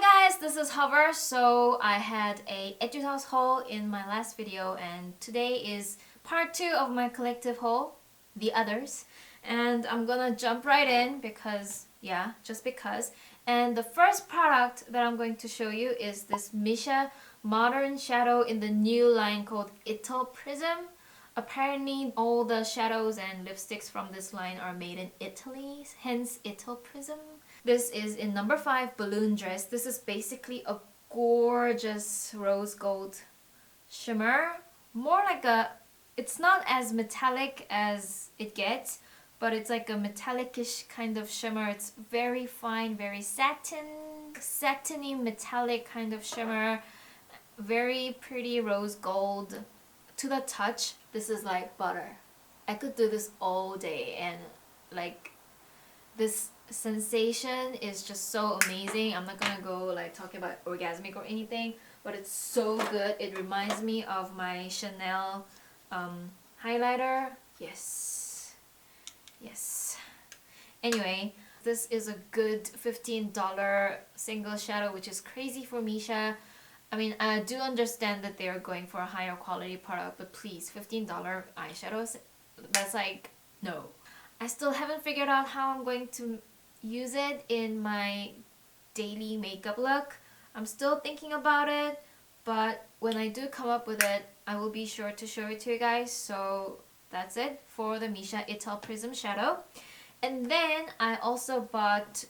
Hi guys, this is Hover. So I had a Etude haul in my last video and today is part 2 of my collective haul, the others. And I'm gonna jump right in because, yeah, just because. And the first product that I'm going to show you is this Misha Modern Shadow in the new line called Ital Prism. Apparently all the shadows and lipsticks from this line are made in Italy, hence Ital Prism. This is in number 5 Balloon Dress. This is basically a gorgeous rose gold shimmer. More like a, it's not as metallic as it gets, but it's like a metallic-ish kind of shimmer. It's very fine, very satiny metallic kind of shimmer. Very pretty rose gold. To the touch, this is like butter. I could do this all day and like this sensation is just so amazing. I'm not gonna go like talking about orgasmic or anything, but it's so good. It reminds me of my Chanel highlighter. Yes. Anyway, this is a good $15 single shadow, which is crazy for Misha. I mean, I do understand that they are going for a higher quality product, but please, $15 eyeshadows, that's like, no. I still haven't figured out how I'm going to use it in my daily makeup look. I'm still thinking about it, but when I do come up with it, I will be sure to show it to you guys. So that's it for the Misha Ital Prism Shadow. And then I also bought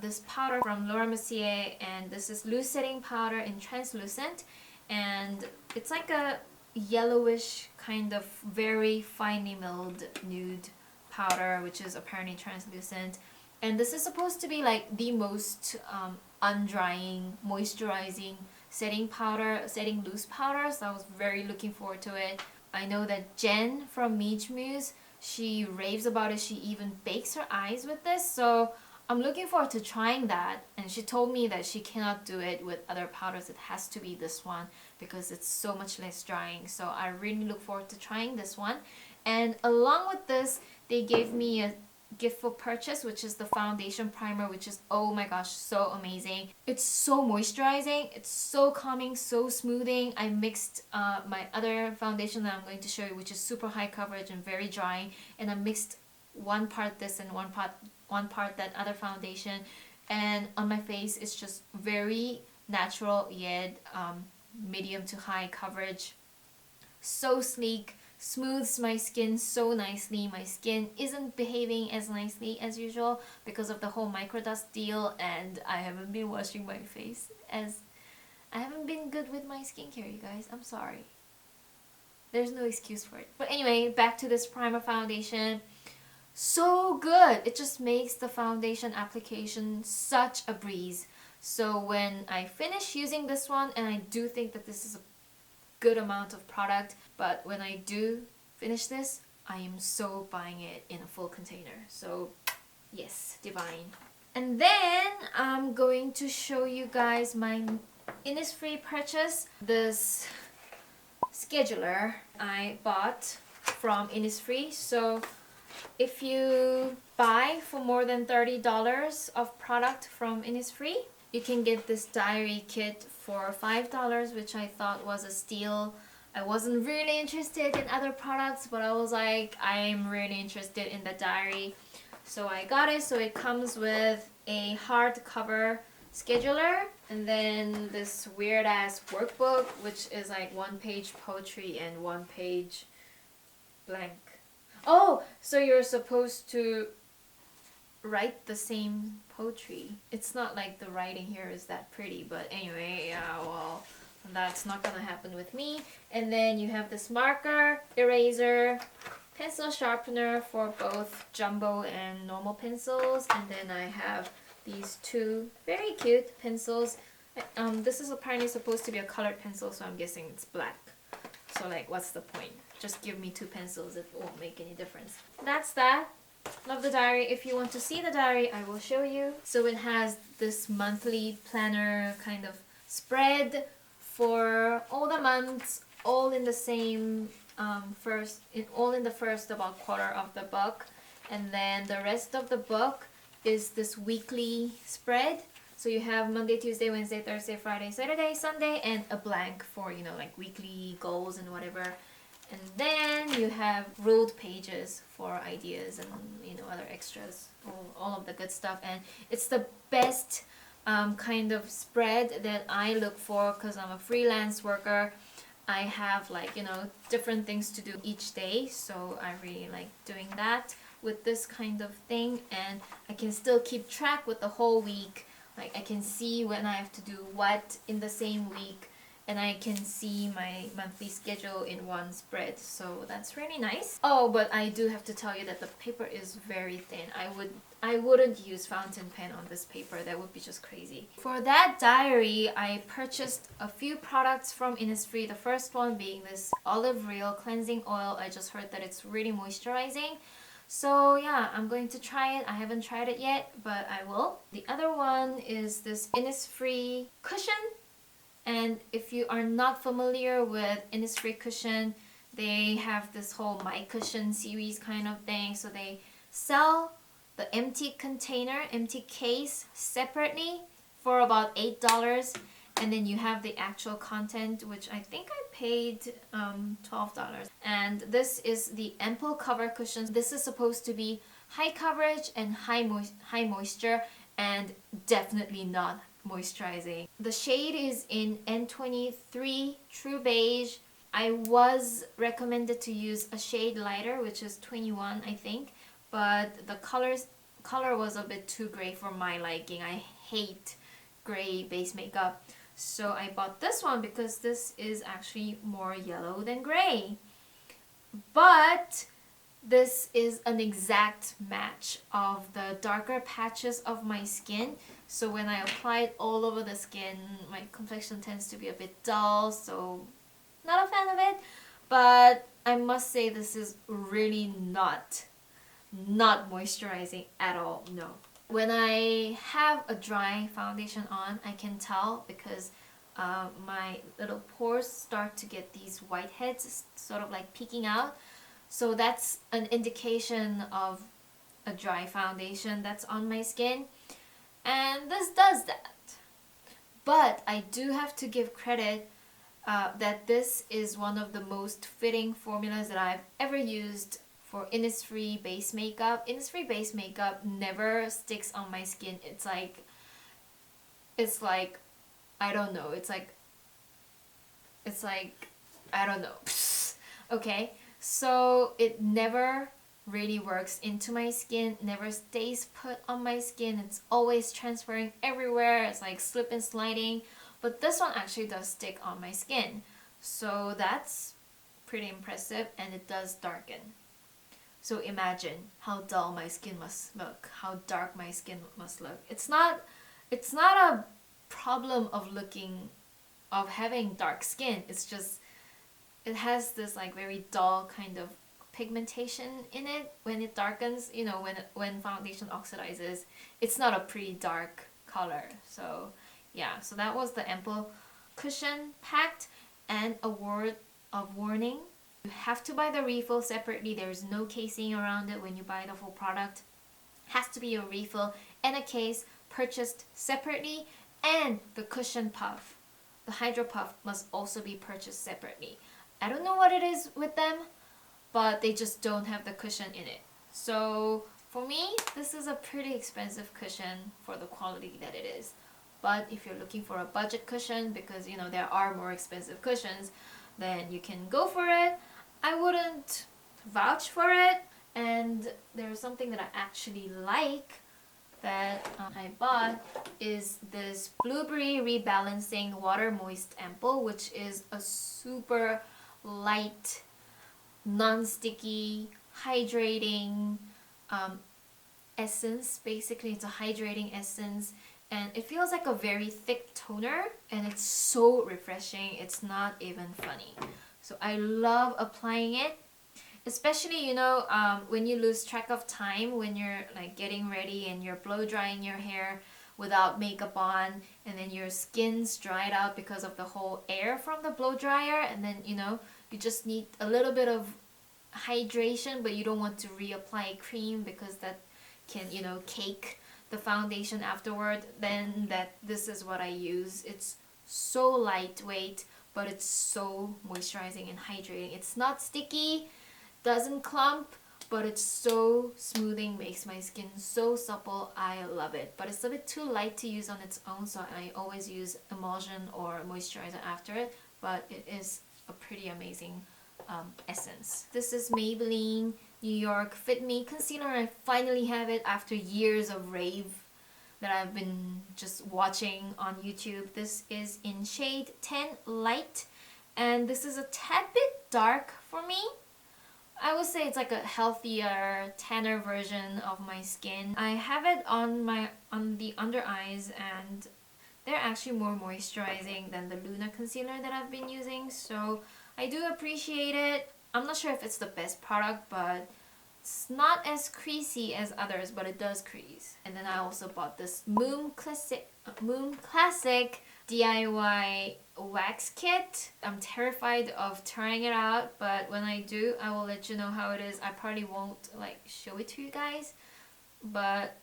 this powder from Mercier, and this is loose setting powder in translucent, and it's like a yellowish kind of very finely milled nude powder, which is apparently translucent. And this is supposed to be like the most undrying, moisturizing setting loose powder, so I was very looking forward to it. I know that Jen from Muse, she raves about it. She even bakes her eyes with this, so I'm looking forward to trying that. And she told me that she cannot do it with other powders. It has to be this one because it's so much less drying. So I really look forward to trying this one. And along with this, they gave me a gift for purchase, which is the foundation primer, which is, oh my gosh, so amazing. It's so moisturizing, it's so calming, so smoothing. I mixed my other foundation that I'm going to show you, which is super high coverage and very drying, and I mixed one part this and one part that other foundation, and on my face it's just very natural yet medium to high coverage. So sleek, smooths my skin so nicely. My skin isn't behaving as nicely as usual because of the whole microdust deal, and I haven't been washing my face, as I haven't been good with my skincare, you guys. I'm sorry. There's no excuse for it. But anyway, back to this primer foundation. So good! It just makes the foundation application such a breeze. So when I finish using this one, and I do think that this is a good amount of product, but when I do finish this, I am so buying it in a full container. So yes, divine. And then I'm going to show you guys my Innisfree purchase. This scheduler I bought from Innisfree. So if you buy for more than $30 of product from Innisfree, you can get this diary kit for $5, which I thought was a steal. I wasn't really interested in other products, but I was like, I'm really interested in the diary. So I got it. So it comes with a hardcover scheduler and then this weird ass workbook, which is like 1-page poetry and 1-page blank. Oh, so you're supposed to write the same poetry. It's not like the writing here is that pretty, but anyway, yeah, well, that's not gonna happen with me. And then you have this marker, eraser, pencil sharpener for both jumbo and normal pencils, and then I have these two very cute pencils. This is apparently supposed to be a colored pencil, so I'm guessing it's black. So like, what's the point? Just give me 2 pencils, it won't make any difference. That's that. Love the diary. If you want to see the diary, I will show you. So it has this monthly planner kind of spread for all the months, all in the same all in the first about quarter of the book, and then the rest of the book is this weekly spread. So you have Monday, Tuesday, Wednesday, Thursday, Friday, Saturday, Sunday, and a blank for, you know, like weekly goals and whatever. And then you have ruled pages for ideas and, you know, other extras, all of the good stuff. And it's the best kind of spread that I look for because I'm a freelance worker. I have, like, you know, different things to do each day, so I really like doing that with this kind of thing. And I can still keep track with the whole week. Like, I can see when I have to do what in the same week, and I can see my monthly schedule in one spread, so that's really nice. Oh, but I do have to tell you that the paper is very thin. I wouldn't use fountain pen on this paper. That would be just crazy. For that diary, I purchased a few products from Innisfree. The first one being this olive oil cleansing oil. I just heard that it's really moisturizing. So yeah, I'm going to try it. I haven't tried it yet, but I will. The other one is this Innisfree Cushion. And if you are not familiar with Innisfree Cushion, they have this whole My Cushion series kind of thing. So they sell the empty container, empty case separately for about $8. And then you have the actual content, which I think I paid $12. And this is the Ampoule cover cushions. This is supposed to be high coverage and high moisture, and definitely not moisturizing. The shade is in N23 True Beige. I was recommended to use a shade lighter, which is 21, I think, but the color was a bit too gray for my liking. I hate gray base makeup. So I bought this one because this is actually more yellow than gray. But this is an exact match of the darker patches of my skin. So when I apply it all over the skin, my complexion tends to be a bit dull, so not a fan of it. But I must say this is really not moisturizing at all, no. When I have a dry foundation on, I can tell because my little pores start to get these whiteheads sort of like peeking out. So that's an indication of a dry foundation that's on my skin. And this does that. But I do have to give credit that this is one of the most fitting formulas that I've ever used for Innisfree base makeup. Innisfree base makeup never sticks on my skin. It's like I don't know. It's like I don't know. Okay, so it never really works into my skin, never stays put on my skin. It's always transferring everywhere. It's like slip and sliding. But this one actually does stick on my skin. So that's pretty impressive, and it does darken. So imagine how dull my skin must look, how dark my skin must look. It's not a problem of having dark skin. It's just it has this like very dull kind of pigmentation in it when it darkens. You know, when foundation oxidizes, it's not a pretty dark color. So yeah, so that was the Ampoule cushion packed. And a word of warning: you have to buy the refill separately. There's no casing around it when you buy the full product. It has to be a refill and a case purchased separately, and the cushion puff, the hydro puff, must also be purchased separately. I don't know what it is with them, but they just don't have the cushion in it. So for me, this is a pretty expensive cushion for the quality that it is. But if you're looking for a budget cushion, because you know there are more expensive cushions, then you can go for it. I wouldn't vouch for it. And there's something that I actually like that I bought is this Blueberry Rebalancing Water Moist Ampoule, which is a super light, non-sticky, hydrating essence. Basically, it's a hydrating essence, and it feels like a very thick toner, and it's so refreshing. It's not even funny. So I love applying it, especially, you know, when you lose track of time, when you're like getting ready and you're blow drying your hair without makeup on, and then your skin's dried out because of the whole air from the blow dryer, and then, you know, you just need a little bit of hydration, but you don't want to reapply cream because that can, you know, cake the foundation afterward, then this is what I use. It's so lightweight, but it's so moisturizing and hydrating. It's not sticky, doesn't clump, but it's so smoothing, makes my skin so supple. I love it, but it's a bit too light to use on its own, so I always use emulsion or moisturizer after it, but it is a pretty amazing essence. This is Maybelline New York Fit Me Concealer. I finally have it after years of rave that I've been just watching on YouTube. This is in shade 10 Light, and this is a tad bit dark for me. I would say it's like a healthier, tanner version of my skin. I have it on the under eyes, and they're actually more moisturizing than the Luna concealer that I've been using, so I do appreciate it. I'm not sure if it's the best product, but it's not as creasy as others, but it does crease. And then I also bought this MOOM Classic DIY wax kit. I'm terrified of trying it out, but when I do, I will let you know how it is. I probably won't like show it to you guys, but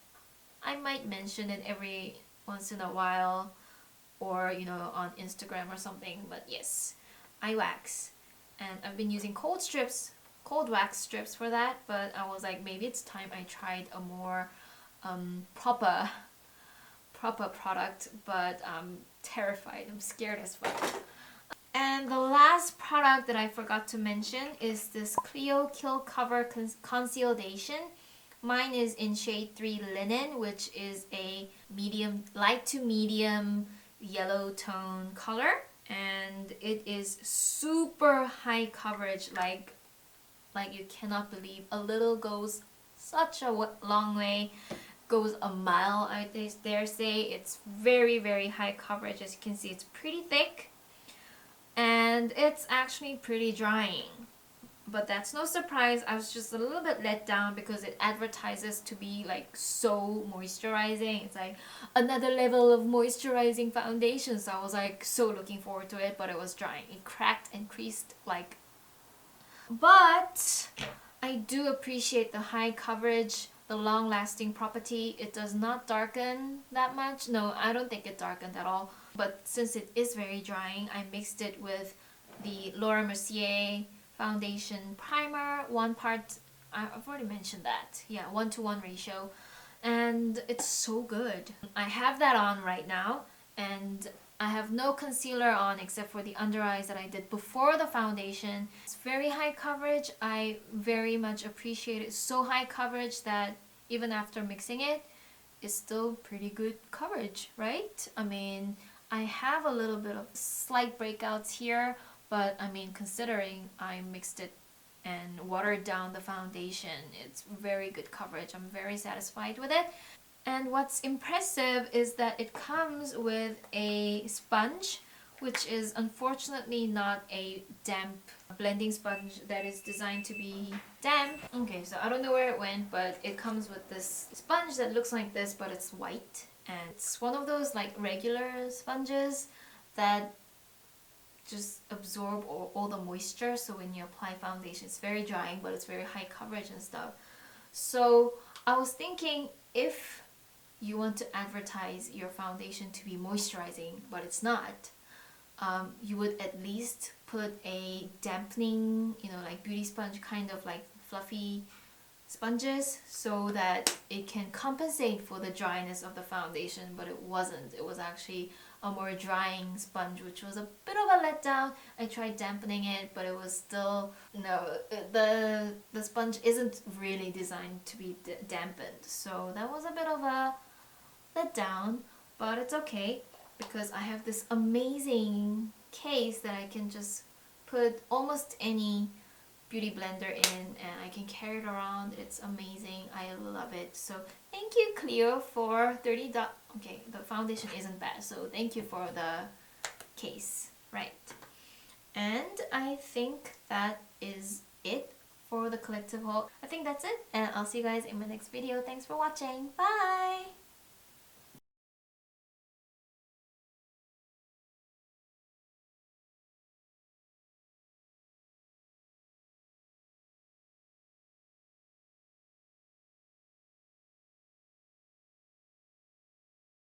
I might mention it every once in a while, or you know, on Instagram or something. But yes, I wax, and I've been using cold wax strips for that, but I was like, maybe it's time I tried a more proper product, but I'm terrified. I'm scared as fuck. And the last product that I forgot to mention is this CLIO Kill Cover Concealdaion. Mine is in shade 3 Linen, which is a medium, light to medium yellow tone color, and it is super high coverage, like you cannot believe. A little goes such a long way, goes a mile, I dare say. It's very, very high coverage. As you can see, it's pretty thick, and it's actually pretty drying. But that's no surprise. I was just a little bit let down because it advertises to be like so moisturizing. It's like another level of moisturizing foundation, so I was like so looking forward to it, but it was drying. It cracked and creased like. But I do appreciate the high coverage, the long-lasting property. It does not darken that much. No, I don't think it darkened at all. But since it is very drying, I mixed it with the Laura Mercier foundation primer, I've already mentioned that. Yeah, 1:1 ratio. And it's so good. I have that on right now, and I have no concealer on except for the under eyes that I did before the foundation. It's very high coverage. I very much appreciate it. So high coverage that even after mixing it, it's still pretty good coverage, right? I mean, I have a little bit of slight breakouts here, but I mean, considering I mixed it and watered down the foundation, it's very good coverage. I'm very satisfied with it. And what's impressive is that it comes with a sponge, which is unfortunately not a damp blending sponge that is designed to be damp. Okay, so I don't know where it went, but it comes with this sponge that looks like this, but it's white. And it's one of those like regular sponges that just absorb all the moisture, so when you apply foundation, it's very drying, but it's very high coverage and stuff. So I was thinking, if you want to advertise your foundation to be moisturizing, but it's not, you would at least put a dampening, you know, like beauty sponge, kind of like fluffy sponges, so that it can compensate for the dryness of the foundation. But it wasn't. It was actually a more drying sponge, which was a bit of a letdown. I tried dampening it, but it was still, no, the sponge isn't really designed to be dampened, so that was a bit of a letdown. But it's okay, because I have this amazing case that I can just put almost any beauty blender in, and I can carry it around. It's amazing. I love it. So thank you, CLIO, for $30. Okay, the foundation isn't bad, so thank you for the case, right? And I think that is it for the collective haul. I think that's it, and I'll see you guys in my next video. Thanks for watching. Bye!